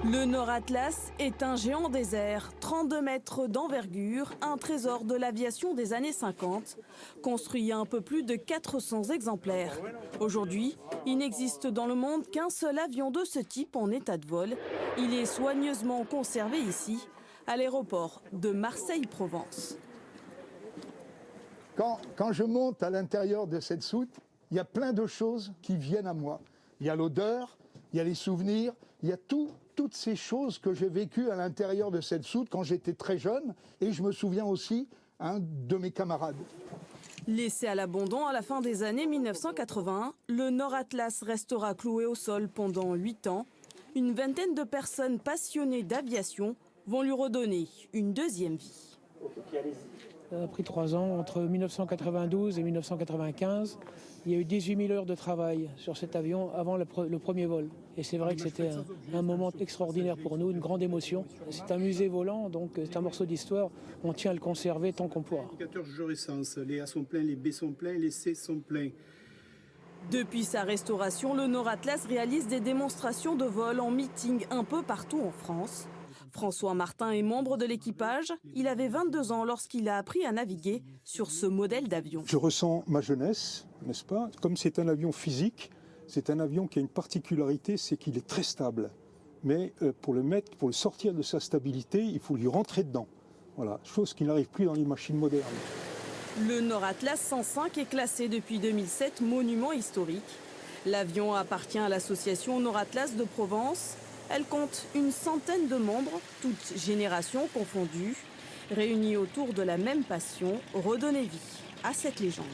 Le Nord Atlas est un géant des airs, 32 mètres d'envergure, un trésor de l'aviation des années 50, construit à un peu plus de 400 exemplaires. Aujourd'hui, il n'existe dans le monde qu'un seul avion de ce type en état de vol. Il est soigneusement conservé ici, à l'aéroport de Marseille-Provence. Quand je monte à l'intérieur de cette soute, il y a plein de choses qui viennent à moi. Il y a l'odeur, il y a les souvenirs, il y a toutes ces choses que j'ai vécues à l'intérieur de cette soute quand j'étais très jeune. Et je me souviens aussi de mes camarades. Laissé à l'abandon à la fin des années 1980, le Nord Atlas restera cloué au sol pendant 8 ans. Une vingtaine de personnes passionnées d'aviation vont lui redonner une deuxième vie. Ça a pris 3 ans, entre 1992 et 1995. Il y a eu 18 000 heures de travail sur cet avion avant le premier vol. Et c'est vrai que c'était un moment extraordinaire pour nous, une grande émotion. C'est un musée volant, donc c'est un morceau d'histoire. On tient à le conserver tant qu'on pourra. Les A sont pleins, les B sont pleins, les C sont pleins. Depuis sa restauration, le Nord Atlas réalise des démonstrations de vol en meeting un peu partout en France. François Martin est membre de l'équipage. Il avait 22 ans lorsqu'il a appris à naviguer sur ce modèle d'avion. Je ressens ma jeunesse, n'est-ce pas? Comme c'est un avion physique, c'est un avion qui a une particularité, c'est qu'il est très stable. Mais pour le sortir de sa stabilité, il faut lui rentrer dedans. Voilà, chose qui n'arrive plus dans les machines modernes. Le Nord Atlas 105 est classé depuis 2007 monument historique. L'avion appartient à l'association Nord Atlas de Provence. Elle compte une centaine de membres, toutes générations confondues, réunis autour de la même passion, redonner vie à cette légende.